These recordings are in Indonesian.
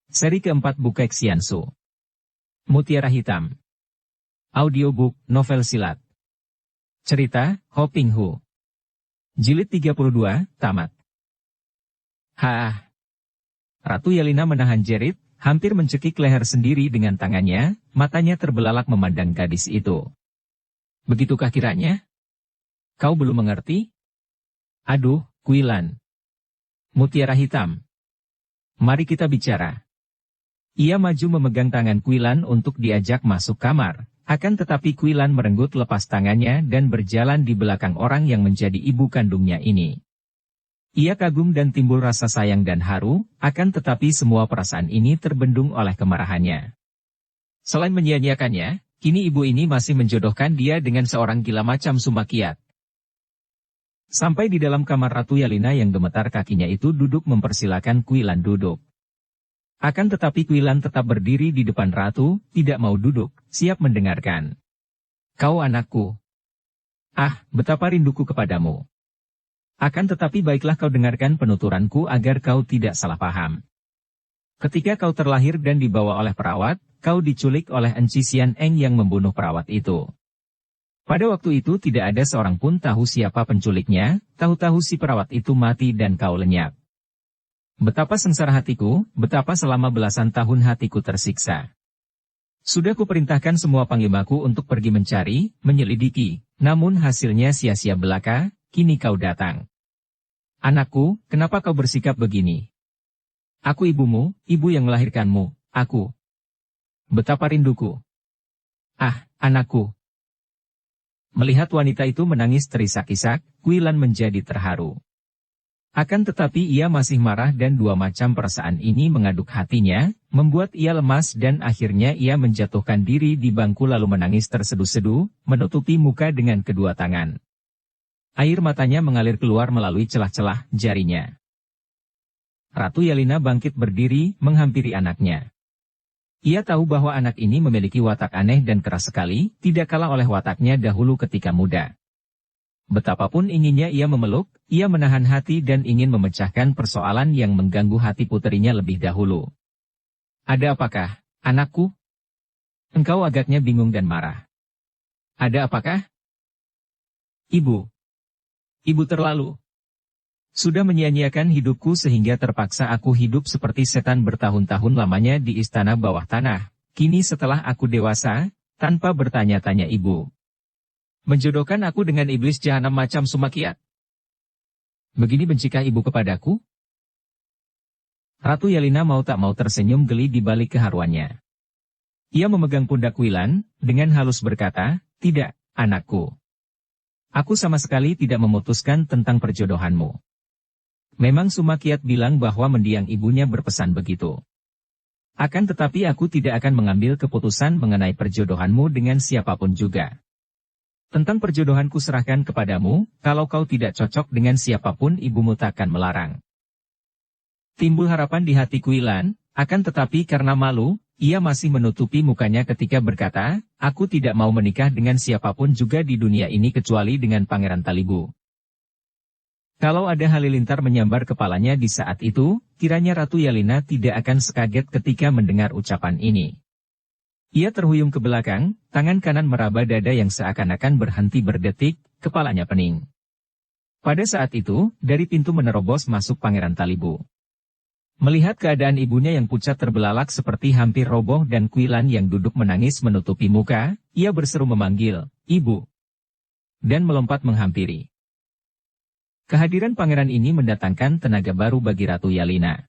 Seri keempat Bukek Xiansu. Mutiara Hitam. Audiobook, novel silat. Cerita, Ho Ping Hu. Jilid 32, tamat. Ratu Yelena menahan jerit, hampir mencekik leher sendiri dengan tangannya, matanya terbelalak memandang gadis itu. Begitukah kiranya? Kau belum mengerti? Aduh, Kuilan. Mutiara Hitam. Mari kita bicara. Ia maju memegang tangan Kuilan untuk diajak masuk kamar, akan tetapi Kuilan merenggut lepas tangannya dan berjalan di belakang orang yang menjadi ibu kandungnya ini. Ia kagum dan timbul rasa sayang dan haru, akan tetapi semua perasaan ini terbendung oleh kemarahannya. Selain menyia-nyiakannya, kini ibu ini masih menjodohkan dia dengan seorang gila macam Sumakiat. Sampai di dalam kamar Ratu Yelena yang gemetar kakinya itu duduk mempersilakan Kuilan duduk. Akan tetapi Kuilan tetap berdiri di depan Ratu, tidak mau duduk, siap mendengarkan. Kau anakku. Ah, betapa rinduku kepadamu. Akan tetapi baiklah kau dengarkan penuturanku agar kau tidak salah paham. Ketika kau terlahir dan dibawa oleh perawat, kau diculik oleh Enci Xian Eng yang membunuh perawat itu. Pada waktu itu tidak ada seorang pun tahu siapa penculiknya, tahu-tahu si perawat itu mati dan kau lenyap. Betapa sengsara hatiku, betapa selama belasan tahun hatiku tersiksa. Sudah kuperintahkan semua panglimaku untuk pergi mencari, menyelidiki, namun hasilnya sia-sia belaka, kini kau datang. Anakku, kenapa kau bersikap begini? Aku ibumu, ibu yang melahirkanmu, aku. Betapa rinduku. Ah, anakku. Melihat wanita itu menangis terisak-isak, Kuilan menjadi terharu. Akan tetapi ia masih marah dan dua macam perasaan ini mengaduk hatinya, membuat ia lemas dan akhirnya ia menjatuhkan diri di bangku lalu menangis terseduh-seduh, menutupi muka dengan kedua tangan. Air matanya mengalir keluar melalui celah-celah jarinya. Ratu Yelena bangkit berdiri, menghampiri anaknya. Ia tahu bahwa anak ini memiliki watak aneh dan keras sekali, tidak kalah oleh wataknya dahulu ketika muda. Betapapun inginnya ia memeluk, ia menahan hati dan ingin memecahkan persoalan yang mengganggu hati puterinya lebih dahulu. Ada apakah, anakku? Engkau agaknya bingung dan marah. Ada apakah? Ibu. Ibu terlalu. Sudah menyia-nyiakan hidupku sehingga terpaksa aku hidup seperti setan bertahun-tahun lamanya di istana bawah tanah. Kini setelah aku dewasa, tanpa bertanya-tanya ibu. Menjodohkan aku dengan iblis jahanam macam Sumakiat. Begini bencikah ibu kepadaku? Ratu Yelena mau tak mau tersenyum geli di balik keharuannya. Ia memegang pundak Kuilan, dengan halus berkata, tidak, anakku. Aku sama sekali tidak memutuskan tentang perjodohanmu. Memang Sumakiat bilang bahwa mendiang ibunya berpesan begitu. Akan tetapi aku tidak akan mengambil keputusan mengenai perjodohanmu dengan siapapun juga. Tentang perjodohanku serahkan kepadamu, kalau kau tidak cocok dengan siapapun ibumu takkan melarang. Timbul harapan di hati Kuilan, akan tetapi karena malu, ia masih menutupi mukanya ketika berkata, aku tidak mau menikah dengan siapapun juga di dunia ini kecuali dengan Pangeran Talibu. Kalau ada halilintar menyambar kepalanya di saat itu, kiranya Ratu Yelena tidak akan sekaget ketika mendengar ucapan ini. Ia terhuyung ke belakang, tangan kanan meraba dada yang seakan-akan berhenti berdetik, kepalanya pening. Pada saat itu, dari pintu menerobos masuk Pangeran Talibu. Melihat keadaan ibunya yang pucat terbelalak seperti hampir roboh dan Kuilan yang duduk menangis menutupi muka, ia berseru memanggil, "Ibu!" dan melompat menghampiri. Kehadiran pangeran ini mendatangkan tenaga baru bagi Ratu Yelena.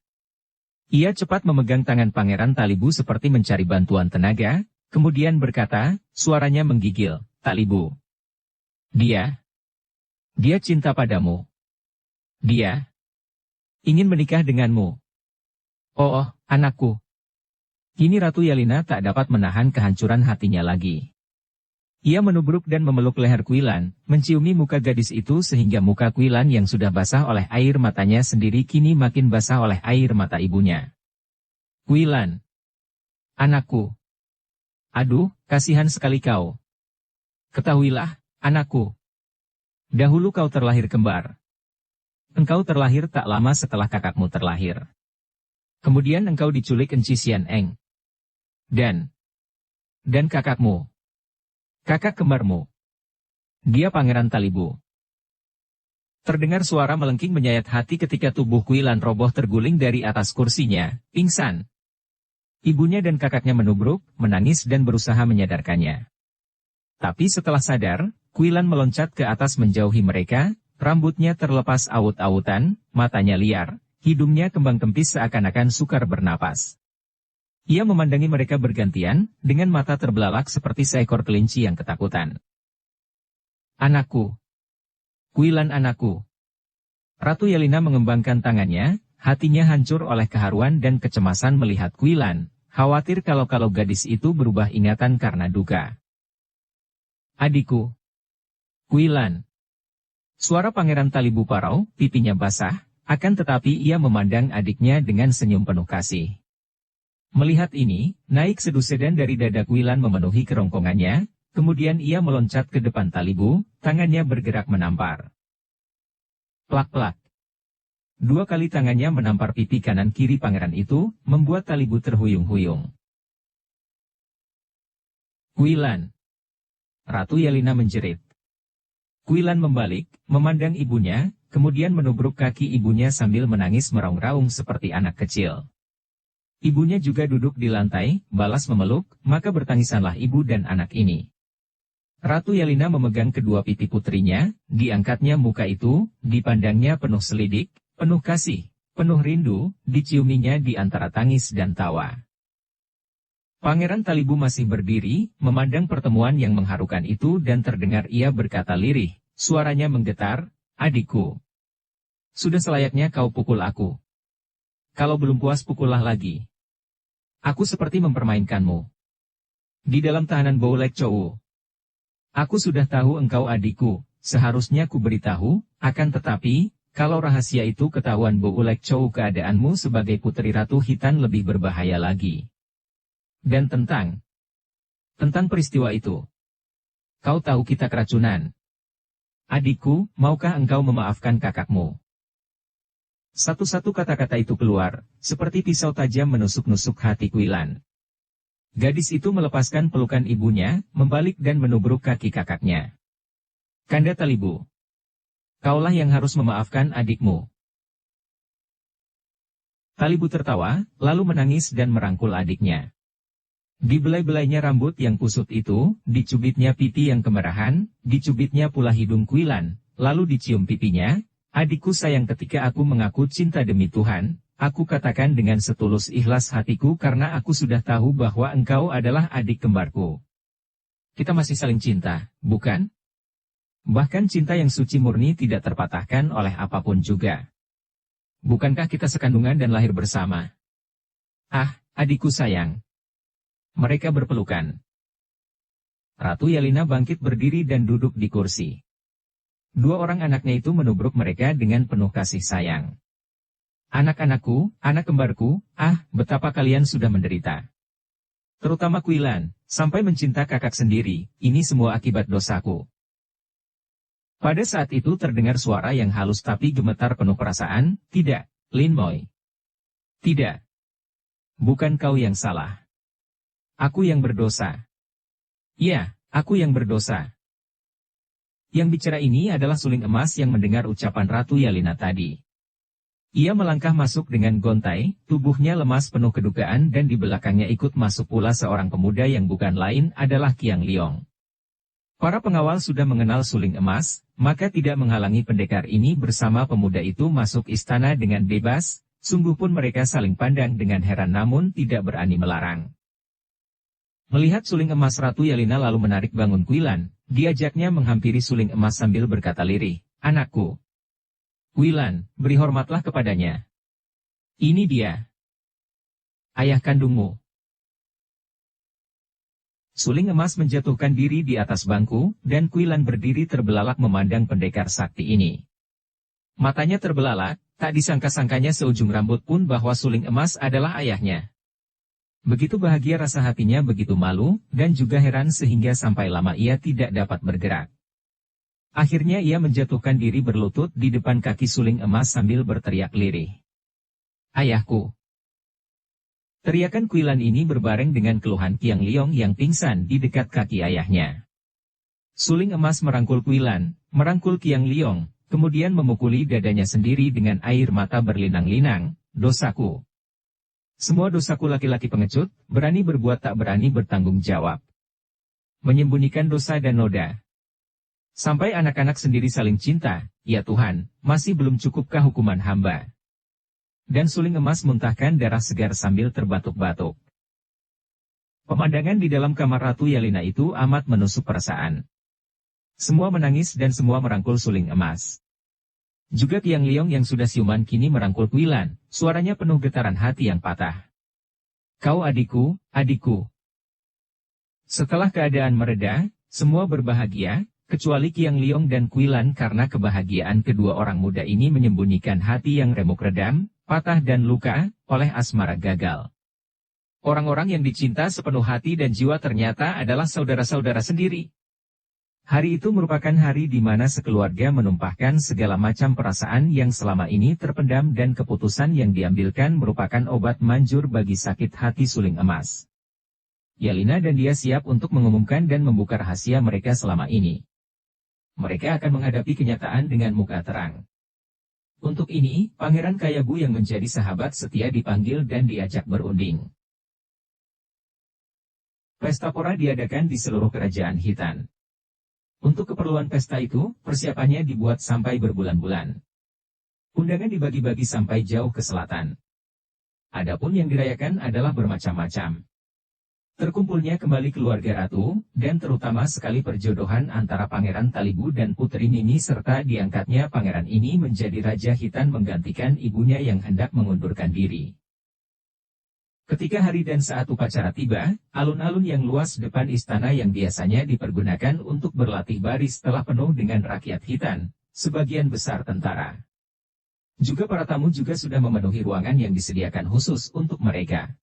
Ia cepat memegang tangan Pangeran Talibu seperti mencari bantuan tenaga, kemudian berkata, suaranya menggigil, "Talibu. Dia cinta padamu. Dia ingin menikah denganmu. Oh, anakku." Kini Ratu Yelena tak dapat menahan kehancuran hatinya lagi. Ia menubruk dan memeluk leher Kuilan, menciumi muka gadis itu sehingga muka Kuilan yang sudah basah oleh air matanya sendiri kini makin basah oleh air mata ibunya. "Kuilan. Anakku. Aduh, kasihan sekali kau. Ketahuilah, anakku. Dahulu kau terlahir kembar. Engkau terlahir tak lama setelah kakakmu terlahir. Kemudian engkau diculik Enci Sian Eng. Dan kakakmu. Kakak kembarmu. Dia Pangeran Talibu. Terdengar suara melengking menyayat hati ketika tubuh Kuilan roboh terguling dari atas kursinya, pingsan. Ibunya dan kakaknya menubruk, menangis dan berusaha menyadarkannya. Tapi setelah sadar, Kuilan meloncat ke atas menjauhi mereka, rambutnya terlepas aut-autan, matanya liar, hidungnya kembang kempis seakan-akan sukar bernapas. Ia memandangi mereka bergantian, dengan mata terbelalak seperti seekor kelinci yang ketakutan. Anakku. Kuilan anakku. Ratu Yelena mengembangkan tangannya, hatinya hancur oleh keharuan dan kecemasan melihat Kuilan, khawatir kalau gadis itu berubah ingatan karena duka. Adikku. Kuilan. Suara Pangeran Talibu parau, pipinya basah, akan tetapi ia memandang adiknya dengan senyum penuh kasih. Melihat ini, naik sedusedan dari dada Kuilan memenuhi kerongkongannya, kemudian ia meloncat ke depan Talibu, tangannya bergerak menampar. Plak-plak. 2 kali tangannya menampar pipi kanan kiri pangeran itu, membuat Talibu terhuyung-huyung. Kuilan. Ratu Yelena menjerit. Kuilan membalik, memandang ibunya, kemudian menubruk kaki ibunya sambil menangis meraung-raung seperti anak kecil. Ibunya juga duduk di lantai, balas memeluk, maka bertangisanlah ibu dan anak ini. Ratu Yelena memegang kedua pipi putrinya, diangkatnya muka itu, dipandangnya penuh selidik, penuh kasih, penuh rindu, diciuminya di antara tangis dan tawa. Pangeran Talibu masih berdiri, memandang pertemuan yang mengharukan itu dan terdengar ia berkata lirih, suaranya menggetar, adikku. Sudah selayaknya kau pukul aku. Kalau belum puas pukullah lagi. Aku seperti mempermainkanmu. Di dalam tahanan Boulek Chow. Aku sudah tahu engkau adikku, seharusnya ku beritahu, akan tetapi, kalau rahasia itu ketahuan Boulek Chow keadaanmu sebagai putri Ratu Hitan lebih berbahaya lagi. Dan tentang peristiwa itu. Kau tahu kita keracunan. Adikku, maukah engkau memaafkan kakakmu? Satu-satu kata-kata itu keluar, seperti pisau tajam menusuk-nusuk hati Kuilan. Gadis itu melepaskan pelukan ibunya, membalik dan menubruk kaki kakaknya. Kanda Talibu. Kaulah yang harus memaafkan adikmu. Talibu tertawa, lalu menangis dan merangkul adiknya. Dibelai-belainya rambut yang kusut itu, dicubitnya pipi yang kemerahan, dicubitnya pula hidung Kuilan, lalu dicium pipinya. Adikku sayang, ketika aku mengaku cinta demi Tuhan, aku katakan dengan setulus ikhlas hatiku karena aku sudah tahu bahwa engkau adalah adik kembarku. Kita masih saling cinta, bukan? Bahkan cinta yang suci murni tidak terpatahkan oleh apapun juga. Bukankah kita sekandungan dan lahir bersama? Ah, adikku sayang. Mereka berpelukan. Ratu Yelena bangkit berdiri dan duduk di kursi. 2 orang anaknya itu menubruk mereka dengan penuh kasih sayang. Anak-anakku, anak kembarku, ah, betapa kalian sudah menderita. Terutama Kuilan, sampai mencinta kakak sendiri, ini semua akibat dosaku. Pada saat itu terdengar suara yang halus tapi gemetar penuh perasaan, tidak, Lin Moy. Tidak. Bukan kau yang salah. Aku yang berdosa. Ya, aku yang berdosa. Yang bicara ini adalah Suling Emas yang mendengar ucapan Ratu Yelena tadi. Ia melangkah masuk dengan gontai, tubuhnya lemas penuh kedukaan dan di belakangnya ikut masuk pula seorang pemuda yang bukan lain adalah Qiang Liong. Para pengawal sudah mengenal Suling Emas, maka tidak menghalangi pendekar ini bersama pemuda itu masuk istana dengan bebas, sungguh pun mereka saling pandang dengan heran namun tidak berani melarang. Melihat Suling Emas, Ratu Yelena lalu menarik bangun Kuilan, diajaknya menghampiri Suling Emas sambil berkata lirih, anakku. Kuilan, beri hormatlah kepadanya. Ini dia. Ayah kandungmu. Suling Emas menjatuhkan diri di atas bangku, dan Kuilan berdiri terbelalak memandang pendekar sakti ini. Matanya terbelalak, tak disangka-sangkanya seujung rambut pun bahwa Suling Emas adalah ayahnya. Begitu bahagia rasa hatinya, begitu malu, dan juga heran sehingga sampai lama ia tidak dapat bergerak. Akhirnya ia menjatuhkan diri berlutut di depan kaki Suling Emas sambil berteriak lirih. Ayahku. Teriakan Kuilan ini berbareng dengan keluhan Qiang Liong yang pingsan di dekat kaki ayahnya. Suling emas merangkul Kuilan, merangkul Qiang Liong, kemudian memukuli dadanya sendiri dengan air mata berlinang-linang. Dosaku. Semua dosaku laki-laki pengecut, berani berbuat tak berani bertanggung jawab. Menyembunyikan dosa dan noda. Sampai anak-anak sendiri saling cinta, ya Tuhan, masih belum cukupkah hukuman hamba? Dan suling emas muntahkan darah segar sambil terbatuk-batuk. Pemandangan di dalam kamar Ratu Yelena itu amat menusuk perasaan. Semua menangis dan semua merangkul suling emas. Juga Qiang Liong yang sudah siuman kini merangkul Kuilan, suaranya penuh getaran hati yang patah. Kau adikku, adikku. Setelah keadaan mereda, semua berbahagia, kecuali Qiang Liong dan Kuilan karena kebahagiaan kedua orang muda ini menyembunyikan hati yang remuk redam, patah dan luka, oleh asmara gagal. Orang-orang yang dicinta sepenuh hati dan jiwa ternyata adalah saudara-saudara sendiri. Hari itu merupakan hari di mana sekeluarga menumpahkan segala macam perasaan yang selama ini terpendam dan keputusan yang diambilkan merupakan obat manjur bagi sakit hati suling emas. Yelena dan dia siap untuk mengumumkan dan membuka rahasia mereka selama ini. Mereka akan menghadapi kenyataan dengan muka terang. Untuk ini, Pangeran Kayabu yang menjadi sahabat setia dipanggil dan diajak berunding. Pesta pora diadakan di seluruh kerajaan Hitan. Untuk keperluan pesta itu, persiapannya dibuat sampai berbulan-bulan. Undangan dibagi-bagi sampai jauh ke selatan. Adapun yang dirayakan adalah bermacam-macam. Terkumpulnya kembali keluarga ratu, dan terutama sekali perjodohan antara Pangeran Talibu dan Putri Nini serta diangkatnya pangeran ini menjadi Raja Hitan menggantikan ibunya yang hendak mengundurkan diri. Ketika hari dan saat upacara tiba, alun-alun yang luas depan istana yang biasanya dipergunakan untuk berlatih baris telah penuh dengan rakyat Hitan, sebagian besar tentara. Juga para tamu juga sudah memenuhi ruangan yang disediakan khusus untuk mereka.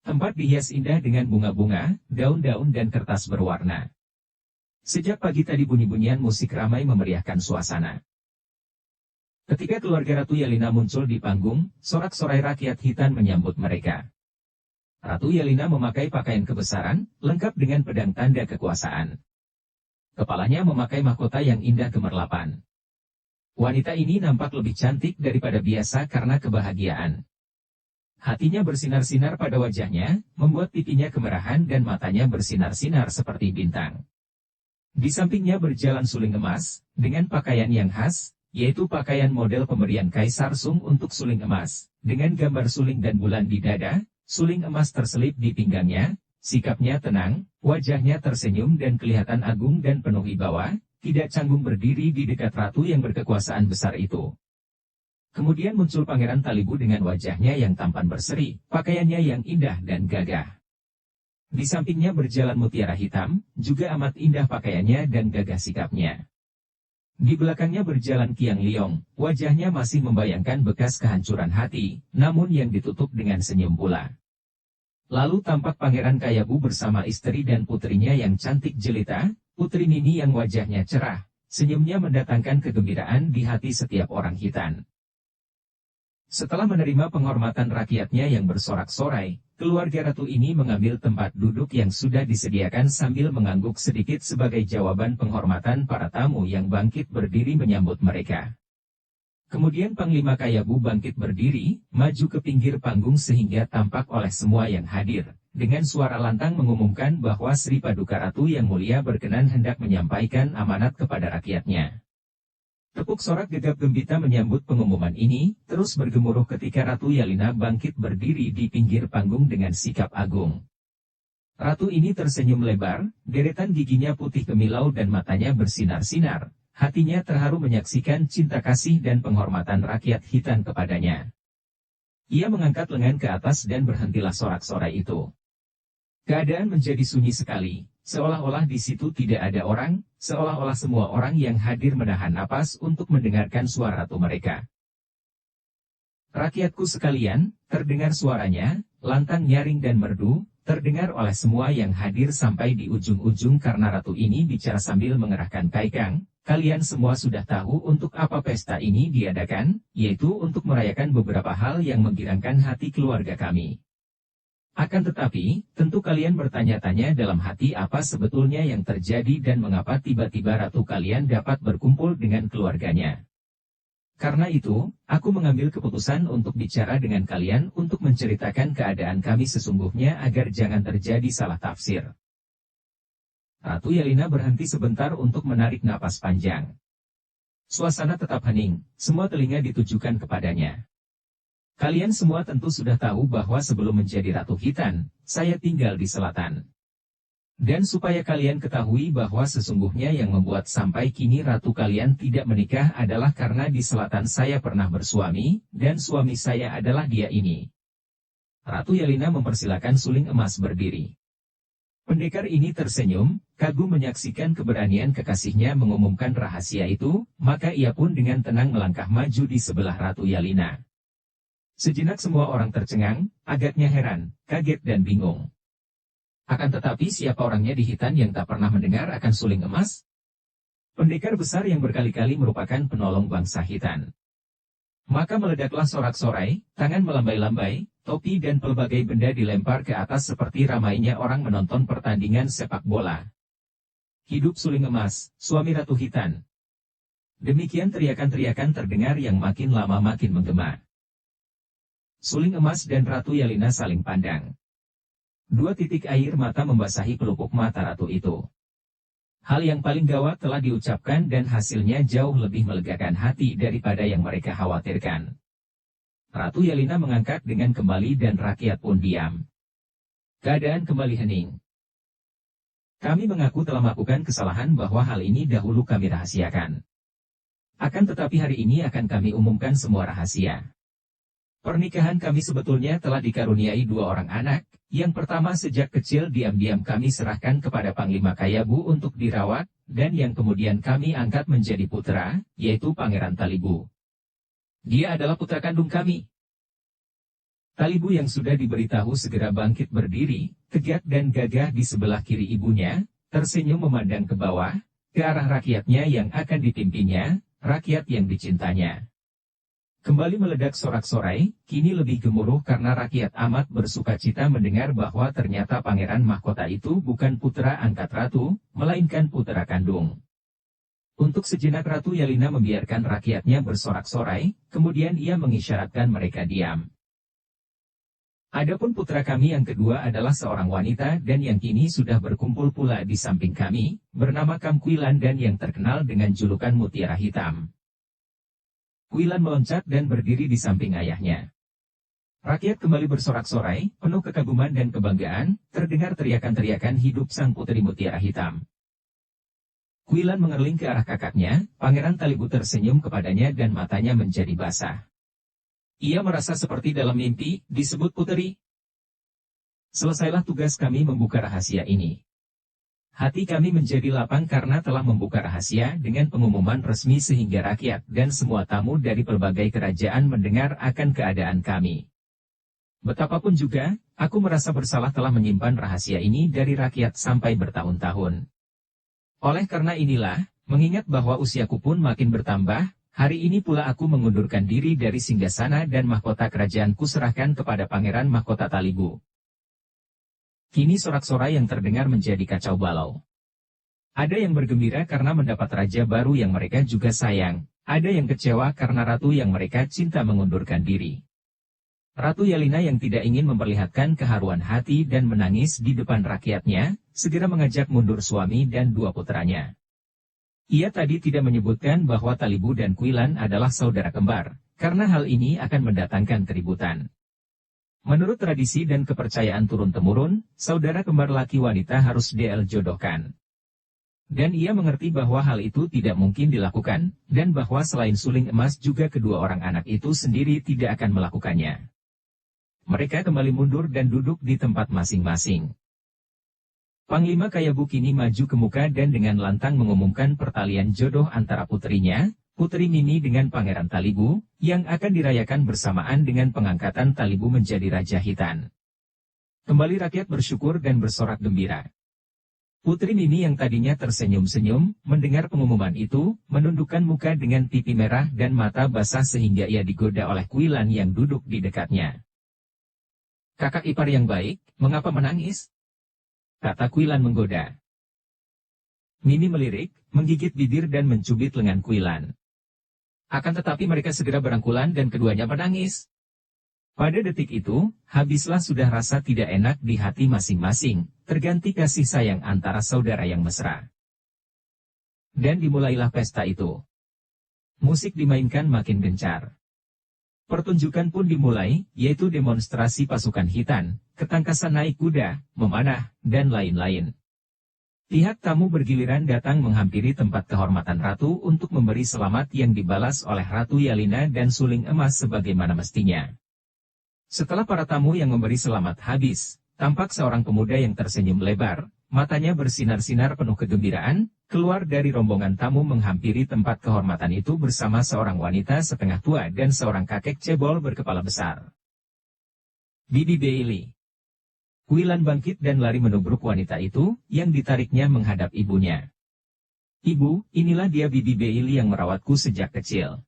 Tempat dihias indah dengan bunga-bunga, daun-daun dan kertas berwarna. Sejak pagi tadi bunyi-bunyian musik ramai memeriahkan suasana. Ketika keluarga Ratu Yelena muncul di panggung, sorak-sorai rakyat Hitan menyambut mereka. Ratu Yelena memakai pakaian kebesaran, lengkap dengan pedang tanda kekuasaan. Kepalanya memakai mahkota yang indah gemerlapan. Wanita ini nampak lebih cantik daripada biasa karena kebahagiaan. Hatinya bersinar-sinar pada wajahnya, membuat pipinya kemerahan dan matanya bersinar-sinar seperti bintang. Di sampingnya berjalan suling emas, dengan pakaian yang khas, yaitu pakaian model pemberian Kaisar Sung untuk suling emas, dengan gambar suling dan bulan di dada, suling emas terselip di pinggangnya, sikapnya tenang, wajahnya tersenyum dan kelihatan agung dan penuh wibawa, tidak canggung berdiri di dekat ratu yang berkekuasaan besar itu. Kemudian muncul Pangeran Talibu dengan wajahnya yang tampan berseri, pakaiannya yang indah dan gagah. Di sampingnya berjalan mutiara hitam, juga amat indah pakaiannya dan gagah sikapnya. Di belakangnya berjalan Qiang Liong, wajahnya masih membayangkan bekas kehancuran hati, namun yang ditutup dengan senyum pula. Lalu tampak Pangeran Kayabu bersama istri dan putrinya yang cantik jelita, Putri Nini yang wajahnya cerah, senyumnya mendatangkan kegembiraan di hati setiap orang Hitan. Setelah menerima penghormatan rakyatnya yang bersorak-sorai, keluarga ratu ini mengambil tempat duduk yang sudah disediakan sambil mengangguk sedikit sebagai jawaban penghormatan para tamu yang bangkit berdiri menyambut mereka. Kemudian Panglima Kayabu bangkit berdiri, maju ke pinggir panggung sehingga tampak oleh semua yang hadir, dengan suara lantang mengumumkan bahwa Sri Paduka Ratu yang mulia berkenan hendak menyampaikan amanat kepada rakyatnya. Tepuk sorak gegap gembita menyambut pengumuman ini, terus bergemuruh ketika Ratu Yelena bangkit berdiri di pinggir panggung dengan sikap agung. Ratu ini tersenyum lebar, deretan giginya putih kemilau dan matanya bersinar-sinar, hatinya terharu menyaksikan cinta kasih dan penghormatan rakyat Hitan kepadanya. Ia mengangkat lengan ke atas dan berhentilah sorak-sorai itu. Keadaan menjadi sunyi sekali. Seolah-olah di situ tidak ada orang, seolah-olah semua orang yang hadir menahan napas untuk mendengarkan suara ratu mereka. Rakyatku sekalian, terdengar suaranya, lantang nyaring dan merdu, terdengar oleh semua yang hadir sampai di ujung-ujung karena ratu ini bicara sambil mengerahkan kaikang. Kalian semua sudah tahu untuk apa pesta ini diadakan, yaitu untuk merayakan beberapa hal yang menggirangkan hati keluarga kami. Akan tetapi, tentu kalian bertanya-tanya dalam hati apa sebetulnya yang terjadi dan mengapa tiba-tiba ratu kalian dapat berkumpul dengan keluarganya. Karena itu, aku mengambil keputusan untuk bicara dengan kalian untuk menceritakan keadaan kami sesungguhnya agar jangan terjadi salah tafsir. Ratu Yelena berhenti sebentar untuk menarik napas panjang. Suasana tetap hening, semua telinga ditujukan kepadanya. Kalian semua tentu sudah tahu bahwa sebelum menjadi Ratu Khitan, saya tinggal di selatan. Dan supaya kalian ketahui bahwa sesungguhnya yang membuat sampai kini ratu kalian tidak menikah adalah karena di selatan saya pernah bersuami, dan suami saya adalah dia ini. Ratu Yelena mempersilakan suling emas berdiri. Pendekar ini tersenyum, kagum menyaksikan keberanian kekasihnya mengumumkan rahasia itu, maka ia pun dengan tenang melangkah maju di sebelah Ratu Yelena. Sejenak semua orang tercengang, agaknya heran, kaget dan bingung. Akan tetapi siapa orangnya di Khitan yang tak pernah mendengar akan suling emas? Pendekar besar yang berkali-kali merupakan penolong bangsa Khitan. Maka meledaklah sorak-sorai, tangan melambai-lambai, topi dan pelbagai benda dilempar ke atas seperti ramainya orang menonton pertandingan sepak bola. Hidup suling emas, suami Ratu Khitan. Demikian teriakan-teriakan terdengar yang makin lama makin menggema. Suling emas dan Ratu Yelena saling pandang. Dua titik air mata membasahi pelupuk mata ratu itu. Hal yang paling gawat telah diucapkan dan hasilnya jauh lebih melegakan hati daripada yang mereka khawatirkan. Ratu Yelena mengangkat dengan kembali dan rakyat pun diam. Keadaan kembali hening. Kami mengaku telah melakukan kesalahan bahwa hal ini dahulu kami rahasiakan. Akan tetapi hari ini akan kami umumkan semua rahasia. Pernikahan kami sebetulnya telah dikaruniai dua orang anak, yang pertama sejak kecil diam-diam kami serahkan kepada Panglima Kayabu untuk dirawat, dan yang kemudian kami angkat menjadi putra, yaitu Pangeran Talibu. Dia adalah putra kandung kami. Talibu yang sudah diberitahu segera bangkit berdiri, tegak dan gagah di sebelah kiri ibunya, tersenyum memandang ke bawah, ke arah rakyatnya yang akan dipimpinnya, rakyat yang dicintanya. Kembali meledak sorak-sorai, kini lebih gemuruh karena rakyat amat bersukacita mendengar bahwa ternyata pangeran mahkota itu bukan putra angkat ratu, melainkan putra kandung. Untuk sejenak Ratu Yelena membiarkan rakyatnya bersorak-sorai, kemudian ia mengisyaratkan mereka diam. Adapun putra kami yang kedua adalah seorang wanita dan yang kini sudah berkumpul pula di samping kami, bernama Kam Quilan dan yang terkenal dengan julukan Mutiara Hitam. Quilan meloncat dan berdiri di samping ayahnya. Rakyat kembali bersorak-sorai, penuh kekaguman dan kebanggaan, terdengar teriakan-teriakan hidup sang putri Mutiara Hitam. Quilan mengerling ke arah kakaknya, Pangeran Talibu tersenyum kepadanya dan matanya menjadi basah. Ia merasa seperti dalam mimpi, disebut puteri. Selesailah tugas kami membuka rahasia ini. Hati kami menjadi lapang karena telah membuka rahasia dengan pengumuman resmi sehingga rakyat dan semua tamu dari berbagai kerajaan mendengar akan keadaan kami. Betapapun juga, aku merasa bersalah telah menyimpan rahasia ini dari rakyat sampai bertahun-tahun. Oleh karena inilah, mengingat bahwa usiaku pun makin bertambah, hari ini pula aku mengundurkan diri dari singgasana dan mahkota kerajaanku serahkan kepada Pangeran Mahkota Talibu. Kini sorak-sorai yang terdengar menjadi kacau balau. Ada yang bergembira karena mendapat raja baru yang mereka juga sayang, ada yang kecewa karena ratu yang mereka cinta mengundurkan diri. Ratu Yelena yang tidak ingin memperlihatkan keharuan hati dan menangis di depan rakyatnya, segera mengajak mundur suami dan dua putranya. Ia tadi tidak menyebutkan bahwa Talibu dan Quilan adalah saudara kembar, karena hal ini akan mendatangkan keributan. Menurut tradisi dan kepercayaan turun-temurun, saudara kembar laki wanita harus jodohkan. Dan ia mengerti bahwa hal itu tidak mungkin dilakukan, dan bahwa selain suling emas juga kedua orang anak itu sendiri tidak akan melakukannya. Mereka kembali mundur dan duduk di tempat masing-masing. Panglima Kayabu kini maju ke muka dan dengan lantang mengumumkan pertalian jodoh antara putrinya, Putri Mimi dengan Pangeran Talibu, yang akan dirayakan bersamaan dengan pengangkatan Talibu menjadi Raja Khitan. Kembali rakyat bersyukur dan bersorak gembira. Putri Mimi yang tadinya tersenyum-senyum, mendengar pengumuman itu, menundukkan muka dengan pipi merah dan mata basah sehingga ia digoda oleh Quilan yang duduk di dekatnya. Kakak ipar yang baik, mengapa menangis? Kata Kuilan menggoda. Mini melirik, menggigit bibir dan mencubit lengan Kuilan. Akan tetapi mereka segera berangkulan dan keduanya menangis. Pada detik itu, habislah sudah rasa tidak enak di hati masing-masing, terganti kasih sayang antara saudara yang mesra. Dan dimulailah pesta itu. Musik dimainkan makin gencar. Pertunjukan pun dimulai, yaitu demonstrasi pasukan hitan, ketangkasan naik kuda, memanah, dan lain-lain. Pihak tamu bergiliran datang menghampiri tempat kehormatan ratu untuk memberi selamat yang dibalas oleh Ratu Yalina dan suling emas sebagaimana mestinya. Setelah para tamu yang memberi selamat habis, tampak seorang pemuda yang tersenyum lebar, matanya bersinar-sinar penuh kegembiraan, keluar dari rombongan tamu menghampiri tempat kehormatan itu bersama seorang wanita setengah tua dan seorang kakek cebol berkepala besar. Bibi Bailey. Kuilan bangkit dan lari menubruk wanita itu, yang ditariknya menghadap ibunya. Ibu, inilah dia Bibi Bailey yang merawatku sejak kecil.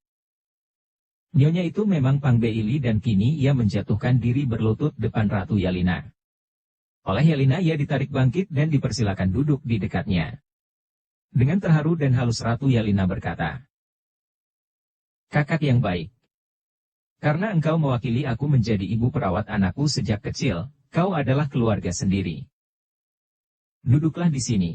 Nyonya itu memang Pang Bailey dan kini ia menjatuhkan diri berlutut depan Ratu Yalina. Oleh Yalina ia ditarik bangkit dan dipersilakan duduk di dekatnya. Dengan terharu dan halus Ratu Yalina berkata, "Kakak yang baik. Karena engkau mewakili aku menjadi ibu perawat anakku sejak kecil, kau adalah keluarga sendiri. Duduklah di sini."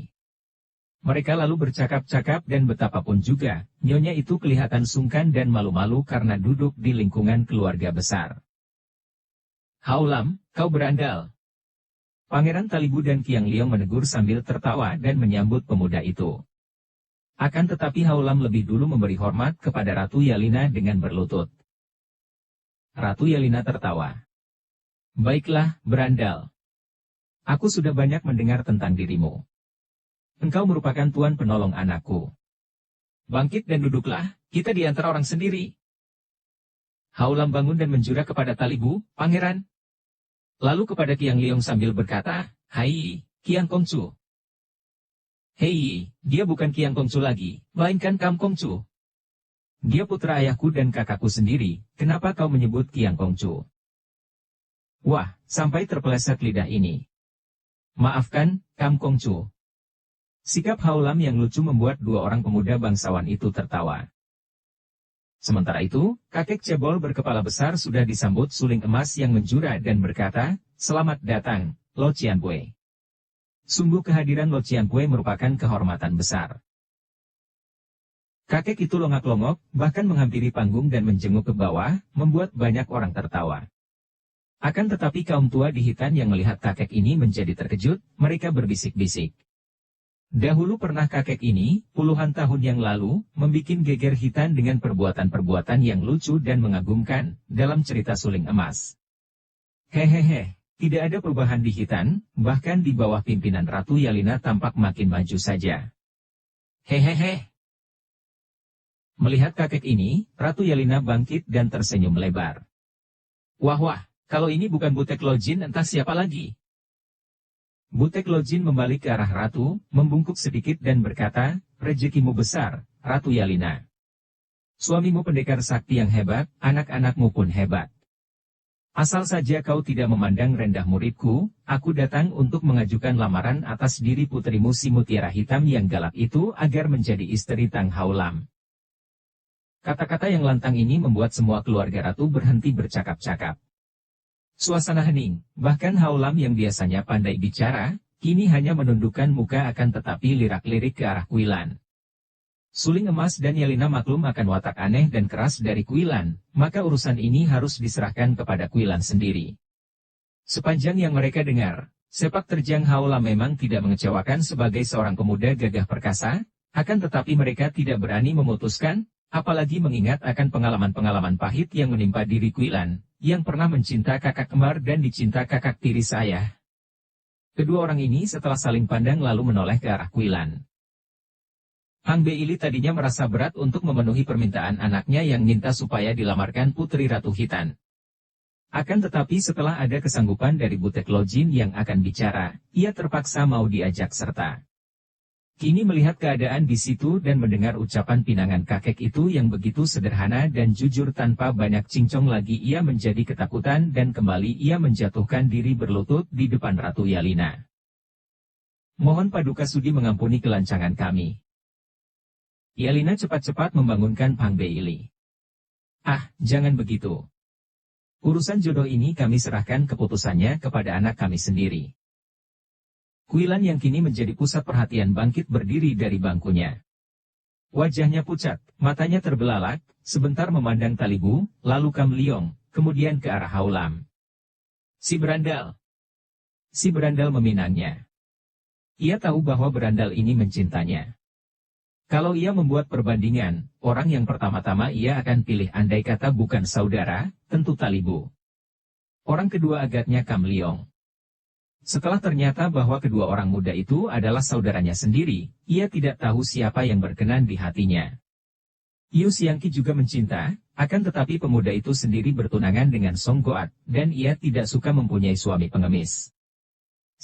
Mereka lalu bercakap-cakap dan betapapun juga, nyonya itu kelihatan sungkan dan malu-malu karena duduk di lingkungan keluarga besar. "Haulam, kau berandal." Pangeran Talibu dan Kiang Liong menegur sambil tertawa dan menyambut pemuda itu. Akan tetapi Haulam lebih dulu memberi hormat kepada Ratu Yalina dengan berlutut. Ratu Yalina tertawa. "Baiklah, berandal. Aku sudah banyak mendengar tentang dirimu. Engkau merupakan tuan penolong anakku. Bangkit dan duduklah, kita di antara orang sendiri." Haulam bangun dan menjura kepada Talibu, "Pangeran." Lalu kepada Kiang Liong sambil berkata, "Hai, Kiang Kongcu." "Hei, dia bukan Kiang Kongcu lagi, melainkan Kam Kongcu. Dia putra ayahku dan kakakku sendiri, kenapa kau menyebut Kiang Kongcu?" "Wah, sampai terpeleset lidah ini. Maafkan, Kam Kongcu." Sikap Haulam yang lucu membuat dua orang pemuda bangsawan itu tertawa. Sementara itu, kakek cebol berkepala besar sudah disambut suling emas yang menjura dan berkata, "Selamat datang, Lo Cianpue." Sungguh kehadiran Lo Cianpue merupakan kehormatan besar. Kakek itu longak-longok, bahkan menghampiri panggung dan menjenguk ke bawah, membuat banyak orang tertawa. Akan tetapi kaum tua di hitan yang melihat kakek ini menjadi terkejut, mereka berbisik-bisik. Dahulu pernah kakek ini, puluhan tahun yang lalu, membikin geger hitan dengan perbuatan-perbuatan yang lucu dan mengagumkan, dalam cerita suling emas. Hehehe, tidak ada perubahan di hitan, bahkan di bawah pimpinan Ratu Yalina tampak makin maju saja. Hehehe. Melihat kakek ini, Ratu Yalina bangkit dan tersenyum lebar. Wah, kalau ini bukan Butek Lojin entah siapa lagi. Butek Lojin membalik ke arah Ratu, membungkuk sedikit dan berkata, "Rezekimu besar, Ratu Yalina. Suamimu pendekar sakti yang hebat, anak-anakmu pun hebat. Asal saja kau tidak memandang rendah muridku, aku datang untuk mengajukan lamaran atas diri putrimu si mutiara hitam yang galak itu agar menjadi istri Tang Haulam." Kata-kata yang lantang ini membuat semua keluarga Ratu berhenti bercakap-cakap. Suasana hening, bahkan Haulam yang biasanya pandai bicara, kini hanya menundukkan muka akan tetapi lirak-lirik ke arah Kuilan. Suling emas dan Yalina maklum akan watak aneh dan keras dari Kuilan, maka urusan ini harus diserahkan kepada Kuilan sendiri. Sepanjang yang mereka dengar, sepak terjang Haulam memang tidak mengecewakan sebagai seorang pemuda gagah perkasa, akan tetapi mereka tidak berani memutuskan, apalagi mengingat akan pengalaman-pengalaman pahit yang menimpa diri Kuilan, yang pernah mencinta kakak kembar dan dicinta kakak tiri saya. Kedua orang ini setelah saling pandang lalu menoleh ke arah Kuilan. Pang Bailey tadinya merasa berat untuk memenuhi permintaan anaknya yang minta supaya dilamarkan Putri Ratu Hitan. Akan tetapi setelah ada kesanggupan dari Butek Lojin yang akan bicara, ia terpaksa mau diajak serta. Kini melihat keadaan di situ dan mendengar ucapan pinangan kakek itu yang begitu sederhana dan jujur tanpa banyak cincong lagi, ia menjadi ketakutan dan kembali ia menjatuhkan diri berlutut di depan Ratu Yalina. Mohon Paduka Sudi mengampuni kelancangan kami. Yalina cepat-cepat membangunkan Pang Beili. Ah, jangan begitu. Urusan jodoh ini kami serahkan keputusannya kepada anak kami sendiri. Kuilan yang kini menjadi pusat perhatian bangkit berdiri dari bangkunya. Wajahnya pucat, matanya terbelalak, sebentar memandang Talibu, lalu Kam Liong, kemudian ke arah Haulam. Si berandal. Si berandal meminangnya. Ia tahu bahwa berandal ini mencintanya. Kalau ia membuat perbandingan, orang yang pertama-tama ia akan pilih andai kata bukan saudara, tentu Talibu. Orang kedua agaknya Kam Liong. Setelah ternyata bahwa kedua orang muda itu adalah saudaranya sendiri, ia tidak tahu siapa yang berkenan di hatinya. Yu Xiangqi juga mencinta, akan tetapi pemuda itu sendiri bertunangan dengan Song Goat, dan ia tidak suka mempunyai suami pengemis.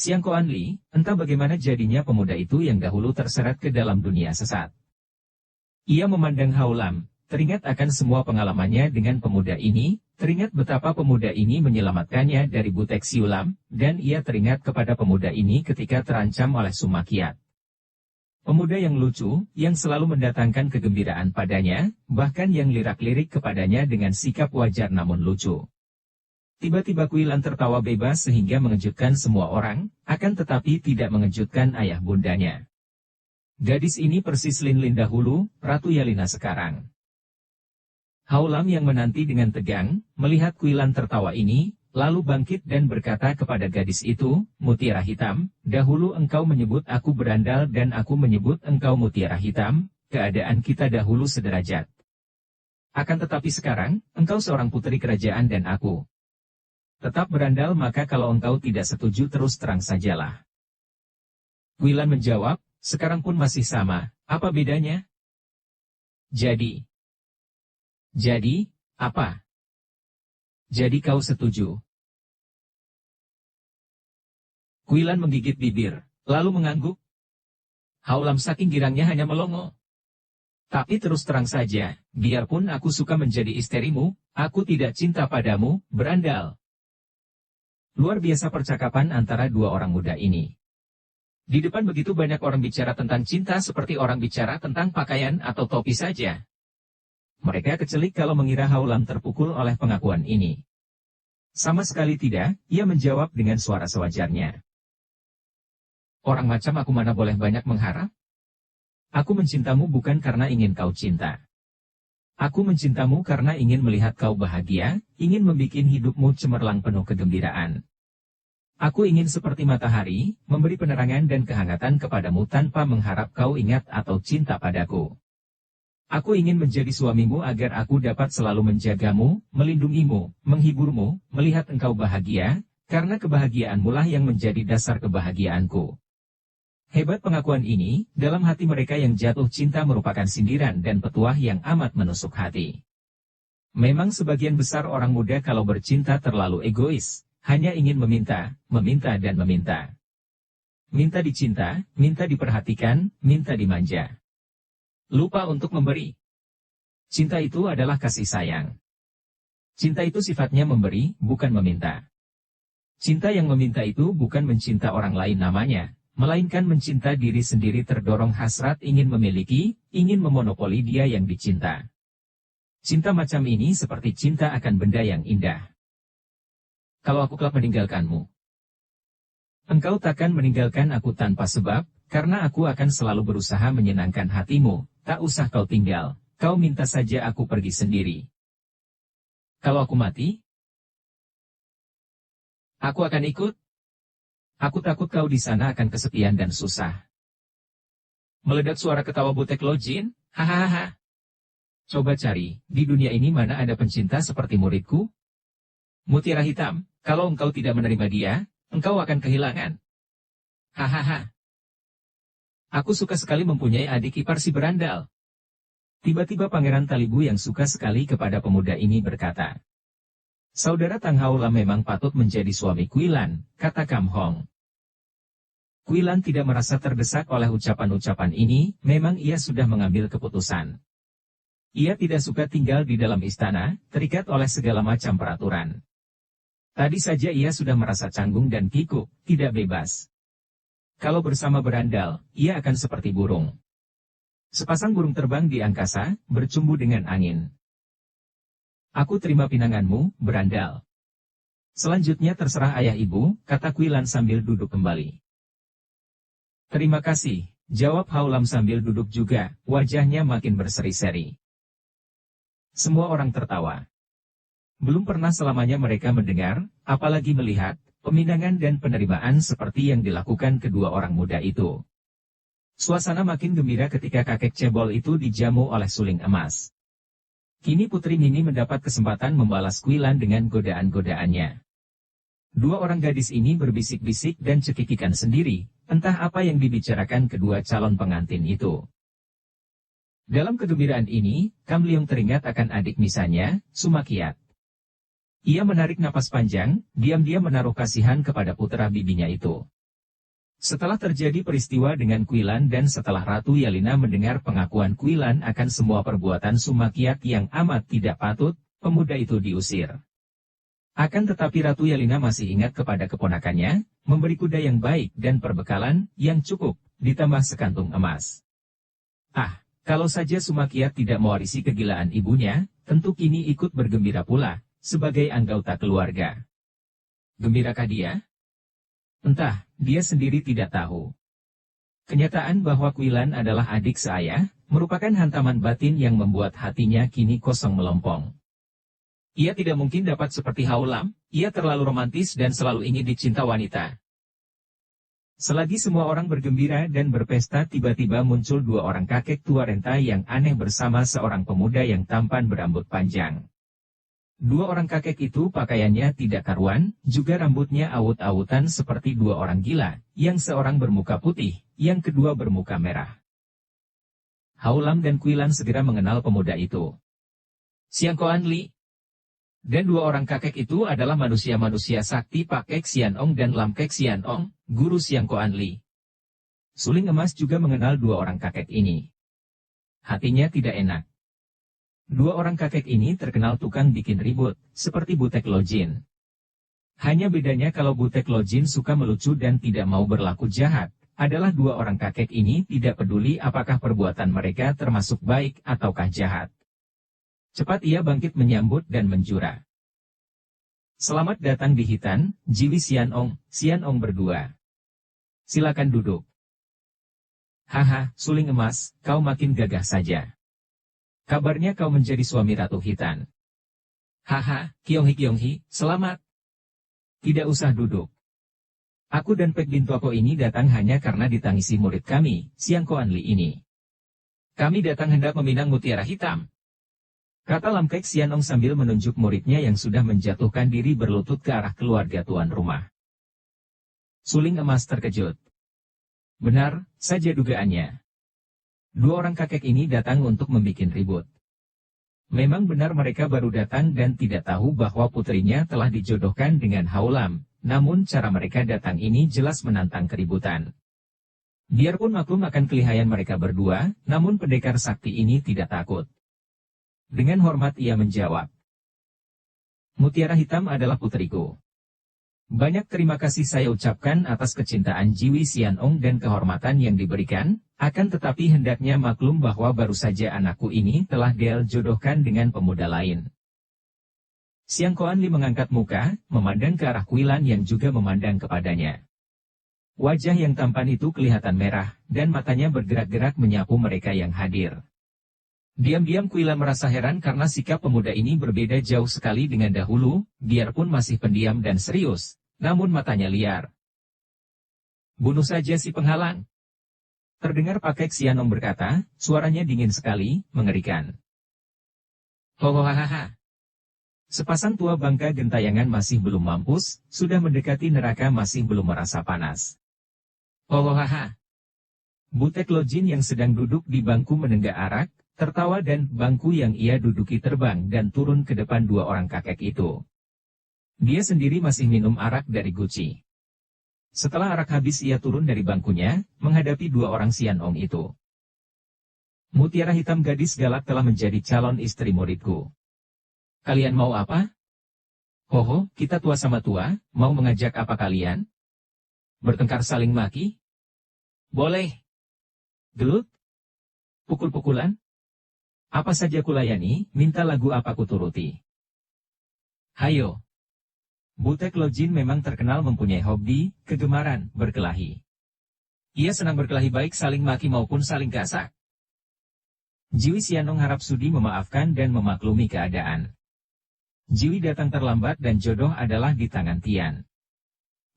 Siang Koan Li, entah bagaimana jadinya pemuda itu yang dahulu terseret ke dalam dunia sesat. Ia memandang Haulam, teringat akan semua pengalamannya dengan pemuda ini, teringat betapa pemuda ini menyelamatkannya dari butek Siulam, dan ia teringat kepada pemuda ini ketika terancam oleh Sumakiat. Pemuda yang lucu, yang selalu mendatangkan kegembiraan padanya, bahkan yang lirak-lirik kepadanya dengan sikap wajar namun lucu. Tiba-tiba Kuilan tertawa bebas sehingga mengejutkan semua orang, akan tetapi tidak mengejutkan ayah bundanya. Gadis ini persis Lin Lin dahulu, Ratu Yalina sekarang. Haulam yang menanti dengan tegang, melihat Kuilan tertawa ini, lalu bangkit dan berkata kepada gadis itu, Mutiara Hitam, dahulu engkau menyebut aku berandal dan aku menyebut engkau Mutiara Hitam, keadaan kita dahulu sederajat. Akan tetapi sekarang, engkau seorang putri kerajaan dan aku tetap berandal, maka kalau engkau tidak setuju terus terang sajalah. Kuilan menjawab, sekarang pun masih sama, apa bedanya? Jadi, apa? Jadi kau setuju? Kuilan menggigit bibir, lalu mengangguk. Haulam saking girangnya hanya melongo. Tapi terus terang saja, biarpun aku suka menjadi istrimu, aku tidak cinta padamu, berandal. Luar biasa percakapan antara dua orang muda ini. Di depan begitu banyak orang bicara tentang cinta seperti orang bicara tentang pakaian atau topi saja. Mereka kecelik kalau mengira Haulam terpukul oleh pengakuan ini. Sama sekali tidak, ia menjawab dengan suara sewajarnya. Orang macam aku mana boleh banyak mengharap? Aku mencintamu bukan karena ingin kau cinta. Aku mencintamu karena ingin melihat kau bahagia, ingin membuat hidupmu cemerlang penuh kegembiraan. Aku ingin seperti matahari, memberi penerangan dan kehangatan kepadamu tanpa mengharap kau ingat atau cinta padaku. Aku ingin menjadi suamimu agar aku dapat selalu menjagamu, melindungimu, menghiburmu, melihat engkau bahagia, karena kebahagiaanmu lah yang menjadi dasar kebahagiaanku. Hebat pengakuan ini, dalam hati mereka yang jatuh cinta merupakan sindiran dan petuah yang amat menusuk hati. Memang sebagian besar orang muda kalau bercinta terlalu egois, hanya ingin meminta, meminta dan meminta. Minta dicinta, minta diperhatikan, minta dimanja. Lupa untuk memberi. Cinta itu adalah kasih sayang. Cinta itu sifatnya memberi, bukan meminta. Cinta yang meminta itu bukan mencinta orang lain namanya, melainkan mencinta diri sendiri terdorong hasrat ingin memiliki, ingin memonopoli dia yang dicinta. Cinta macam ini seperti cinta akan benda yang indah. Kalau aku kelak meninggalkanmu, engkau takkan meninggalkan aku tanpa sebab, karena aku akan selalu berusaha menyenangkan hatimu. Tak usah kau tinggal, kau minta saja aku pergi sendiri. Kalau aku mati, aku akan ikut. Aku takut kau di sana akan kesepian dan susah. Meledak suara ketawa butek Lojin, hahaha. Coba cari, di dunia ini mana ada pencinta seperti muridku? Mutiara Hitam, kalau engkau tidak menerima dia, engkau akan kehilangan. Hahaha. Aku suka sekali mempunyai adik ipar si berandal. Tiba-tiba Pangeran Talibu yang suka sekali kepada pemuda ini berkata, Saudara Tang Haulam memang patut menjadi suami Kuilan, kata Kam Hong. Kuilan tidak merasa terdesak oleh ucapan-ucapan ini, memang ia sudah mengambil keputusan. Ia tidak suka tinggal di dalam istana, terikat oleh segala macam peraturan. Tadi saja ia sudah merasa canggung dan kikuk, tidak bebas. Kalau bersama berandal, ia akan seperti burung. Sepasang burung terbang di angkasa, bercumbu dengan angin. Aku terima pinanganmu, berandal. Selanjutnya terserah ayah ibu, kata Kuilan sambil duduk kembali. Terima kasih, jawab Haulam sambil duduk juga, wajahnya makin berseri-seri. Semua orang tertawa. Belum pernah selamanya mereka mendengar, apalagi melihat, peminangan dan penerimaan seperti yang dilakukan kedua orang muda itu. Suasana makin gembira ketika kakek cebol itu dijamu oleh suling emas. Kini Putri Nini mendapat kesempatan membalas Kuilan dengan godaan-godaannya. Dua orang gadis ini berbisik-bisik dan cekikikan sendiri, entah apa yang dibicarakan kedua calon pengantin itu. Dalam kegembiraan ini, Kam Leong teringat akan adik misanya, Sumakiat. Ia menarik napas panjang, diam-diam menaruh kasihan kepada putra bibinya itu. Setelah terjadi peristiwa dengan Kuilan dan setelah Ratu Yalina mendengar pengakuan Kuilan akan semua perbuatan Sumakiat yang amat tidak patut, pemuda itu diusir. Akan tetapi Ratu Yalina masih ingat kepada keponakannya, memberi kuda yang baik dan perbekalan yang cukup, ditambah sekantung emas. Ah, kalau saja Sumakiat tidak mewarisi kegilaan ibunya, tentu kini ikut bergembira pula, sebagai anggota keluarga. Gembirakah dia? Entah, dia sendiri tidak tahu. Kenyataan bahwa Kuilan adalah adik seayah, merupakan hantaman batin yang membuat hatinya kini kosong melompong. Ia tidak mungkin dapat seperti Haulam, ia terlalu romantis dan selalu ingin dicinta wanita. Selagi semua orang bergembira dan berpesta tiba-tiba muncul dua orang kakek tua renta yang aneh bersama seorang pemuda yang tampan berambut panjang. Dua orang kakek itu pakaiannya tidak karuan, juga rambutnya awut-awutan seperti dua orang gila, yang seorang bermuka putih, yang kedua bermuka merah. Haulam dan Kuilan segera mengenal pemuda itu. Siang Koan Li. Dan dua orang kakek itu adalah manusia-manusia sakti Pak Kek Sian Ong dan Lam Kek Sian Ong, guru Siang Koan Li. Suling emas juga mengenal dua orang kakek ini. Hatinya tidak enak. Dua orang kakek ini terkenal tukang bikin ribut, seperti Butek Lojin. Hanya bedanya kalau Butek Lojin suka melucu dan tidak mau berlaku jahat, adalah dua orang kakek ini tidak peduli apakah perbuatan mereka termasuk baik ataukah jahat. Cepat ia bangkit menyambut dan menjura. Selamat datang di Hitan, Jiwi Sian Ong berdua. Silakan duduk. Haha, suling emas, kau makin gagah saja. Kabarnya kau menjadi suami Ratu Hitan. Haha, Kyonghi, selamat. Tidak usah duduk. Aku dan Pek Bintuako ini datang hanya karena ditangisi murid kami, Siang Koan Li ini. Kami datang hendak meminang mutiara hitam. Kata Lam Kek Sian Ong sambil menunjuk muridnya yang sudah menjatuhkan diri berlutut ke arah keluarga tuan rumah. Suling emas terkejut. Benar saja dugaannya. Dua orang kakek ini datang untuk membuat ribut. Memang benar mereka baru datang dan tidak tahu bahwa putrinya telah dijodohkan dengan Haulam, namun cara mereka datang ini jelas menantang keributan. Biarpun maklum akan kelihayan mereka berdua, namun pendekar sakti ini tidak takut. Dengan hormat ia menjawab. Mutiara hitam adalah putriku. Banyak terima kasih saya ucapkan atas kecintaan Jiwi Sian Ong dan kehormatan yang diberikan, akan tetapi hendaknya maklum bahwa baru saja anakku ini telah jodohkan dengan pemuda lain. Siang Koan Li mengangkat muka, memandang ke arah Kuilan yang juga memandang kepadanya. Wajah yang tampan itu kelihatan merah, dan matanya bergerak-gerak menyapu mereka yang hadir. Diam-diam Kuilan merasa heran karena sikap pemuda ini berbeda jauh sekali dengan dahulu, biarpun masih pendiam dan serius, namun matanya liar. Bunuh saja si penghalang. Terdengar Pak Kek Sian Ong berkata, suaranya dingin sekali, mengerikan. Hohohaha. Sepasang tua bangka gentayangan masih belum mampus, sudah mendekati neraka masih belum merasa panas. Hohohaha. Butek Lojin yang sedang duduk di bangku menenggak arak, tertawa dan bangku yang ia duduki terbang dan turun ke depan dua orang kakek itu. Dia sendiri masih minum arak dari guci. Setelah arak habis ia turun dari bangkunya, menghadapi dua orang Sian Ong itu. Mutiara hitam gadis galak telah menjadi calon istri muridku. Kalian mau apa? Hoho, kita tua sama tua, mau mengajak apa kalian? Bertengkar saling maki? Boleh. Gelut? Pukul-pukulan? Apa saja kulayani, minta lagu apa kuturuti. Hayo. Butek Lojin memang terkenal mempunyai hobi, kegemaran, berkelahi. Ia senang berkelahi baik saling maki maupun saling gasak. Jiwi Sianong harap sudi memaafkan dan memaklumi keadaan. Jiwi datang terlambat dan jodoh adalah di tangan Tian.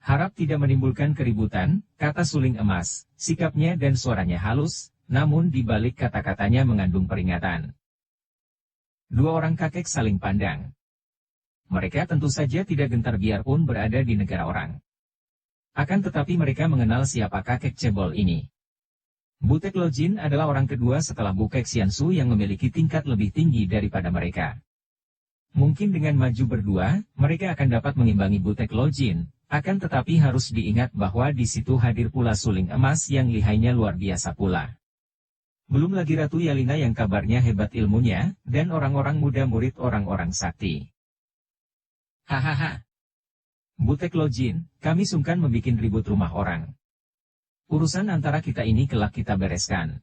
Harap tidak menimbulkan keributan, kata suling emas, sikapnya dan suaranya halus, namun di balik kata-katanya mengandung peringatan. Dua orang kakek saling pandang. Mereka tentu saja tidak gentar biarpun berada di negara orang. Akan tetapi mereka mengenal siapa kakek cebol ini. Butek Lojin adalah orang kedua setelah Bukek Xiansu yang memiliki tingkat lebih tinggi daripada mereka. Mungkin dengan maju berdua, mereka akan dapat mengimbangi Butek Lojin, akan tetapi harus diingat bahwa di situ hadir pula suling emas yang lihainya luar biasa pula. Belum lagi Ratu Yalina yang kabarnya hebat ilmunya, dan orang-orang muda murid orang-orang sakti. Hahaha. Butek Lojin, kami sungkan membikin ribut rumah orang. Urusan antara kita ini kelak kita bereskan.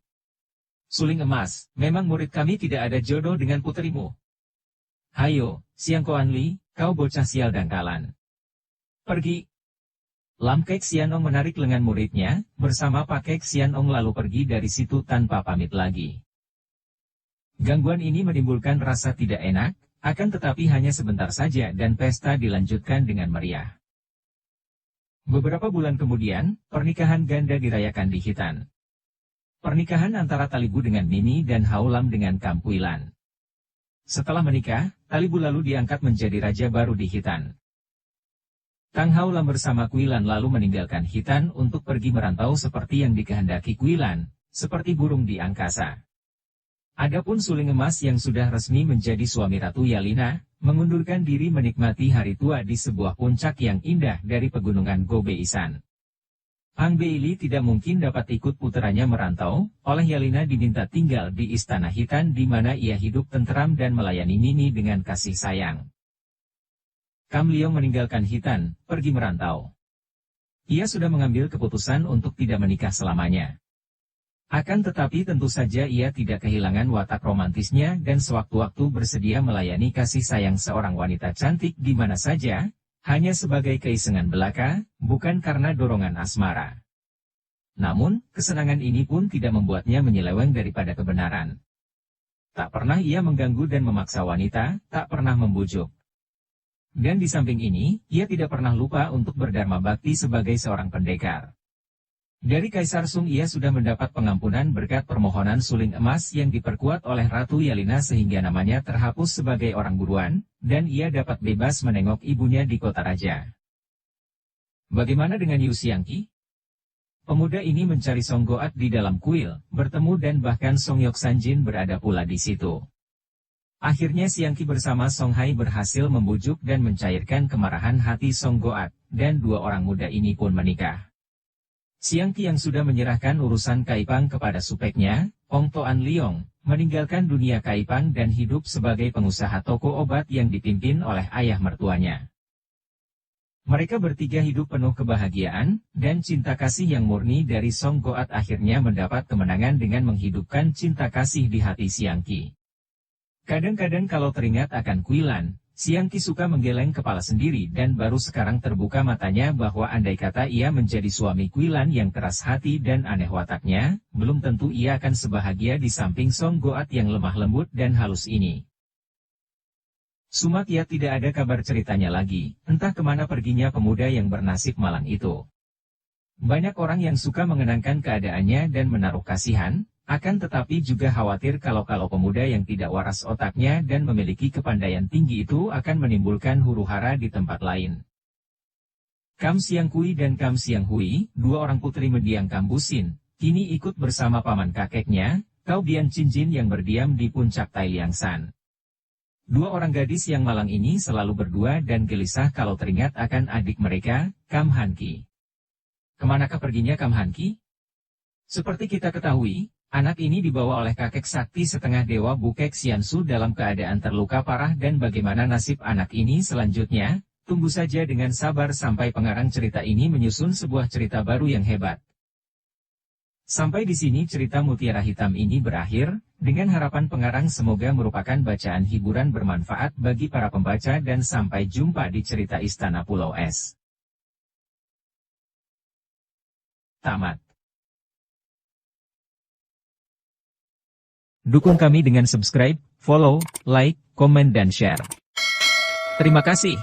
Suling emas, memang murid kami tidak ada jodoh dengan puterimu. Hayo, Siang Koan Li, kau bocah sial dangkalan. Pergi. Lam Kek Sianong menarik lengan muridnya, bersama Pak Kek Sianong lalu pergi dari situ tanpa pamit lagi. Gangguan ini menimbulkan rasa tidak enak, akan tetapi hanya sebentar saja dan pesta dilanjutkan dengan meriah. Beberapa bulan kemudian, pernikahan ganda dirayakan di Hitan. Pernikahan antara Talibu dengan Mimi dan Haulam dengan Kampuilan. Setelah menikah, Talibu lalu diangkat menjadi raja baru di Hitan. Tang Haulam bersama Kuilan lalu meninggalkan Hitan untuk pergi merantau seperti yang dikehendaki Kuilan, seperti burung di angkasa. Adapun suling emas yang sudah resmi menjadi suami Ratu Yalina, mengundurkan diri menikmati hari tua di sebuah puncak yang indah dari pegunungan Gobe Isan. Pang Beili tidak mungkin dapat ikut puteranya merantau, oleh Yalina diminta tinggal di Istana Hitan di mana ia hidup tenteram dan melayani Nini dengan kasih sayang. Kam Liong meninggalkan Hitan, pergi merantau. Ia sudah mengambil keputusan untuk tidak menikah selamanya. Akan tetapi tentu saja ia tidak kehilangan watak romantisnya dan sewaktu-waktu bersedia melayani kasih sayang seorang wanita cantik di mana saja, hanya sebagai keisengan belaka, bukan karena dorongan asmara. Namun, kesenangan ini pun tidak membuatnya menyeleweng daripada kebenaran. Tak pernah ia mengganggu dan memaksa wanita, tak pernah membujuk. Dan di samping ini, ia tidak pernah lupa untuk berdharma bakti sebagai seorang pendekar. Dari Kaisar Sung ia sudah mendapat pengampunan berkat permohonan suling emas yang diperkuat oleh Ratu Yalina sehingga namanya terhapus sebagai orang buruan, dan ia dapat bebas menengok ibunya di kota raja. Bagaimana dengan Yu Xiangqi? Pemuda ini mencari Song Goat di dalam kuil, bertemu dan bahkan Song Yok Sanjin berada pula di situ. Akhirnya Xiangqi bersama Song Hai berhasil membujuk dan mencairkan kemarahan hati Song Goat, dan dua orang muda ini pun menikah. Xiangqi yang sudah menyerahkan urusan Kaipang kepada supeknya, Ong Toan Liong, meninggalkan dunia Kaipang dan hidup sebagai pengusaha toko obat yang dipimpin oleh ayah mertuanya. Mereka bertiga hidup penuh kebahagiaan, dan cinta kasih yang murni dari Song Goat akhirnya mendapat kemenangan dengan menghidupkan cinta kasih di hati Xiangqi. Kadang-kadang kalau teringat akan Kuilan, Xiangqi suka menggeleng kepala sendiri dan baru sekarang terbuka matanya bahwa andai kata ia menjadi suami Kuilan yang keras hati dan aneh wataknya, belum tentu ia akan sebahagia di samping Song Goat yang lemah lembut dan halus ini. Sumak ya tidak ada kabar ceritanya lagi, entah kemana perginya pemuda yang bernasib malang itu. Banyak orang yang suka mengenangkan keadaannya dan menaruh kasihan, akan tetapi juga khawatir kalau pemuda yang tidak waras otaknya dan memiliki kepandaian tinggi itu akan menimbulkan huru-hara di tempat lain. Kam Siang Kui dan Kam Siang Hui, dua orang putri mendiang Kambusin, kini ikut bersama paman kakeknya, Kau Bian Cinjin yang berdiam di puncak Tailiangsan. Dua orang gadis yang malang ini selalu berdua dan gelisah kalau teringat akan adik mereka, Kam Han Ki. Kemanakah perginya Kam Hanki? Seperti kita ketahui, anak ini dibawa oleh kakek sakti setengah dewa Bukek Xiansu dalam keadaan terluka parah dan bagaimana nasib anak ini selanjutnya? Tunggu saja dengan sabar sampai pengarang cerita ini menyusun sebuah cerita baru yang hebat. Sampai di sini cerita Mutiara Hitam ini berakhir, dengan harapan pengarang semoga merupakan bacaan hiburan bermanfaat bagi para pembaca dan sampai jumpa di cerita Istana Pulau Es. Tamat. Dukung kami dengan subscribe, follow, like, komen dan share. Terima kasih.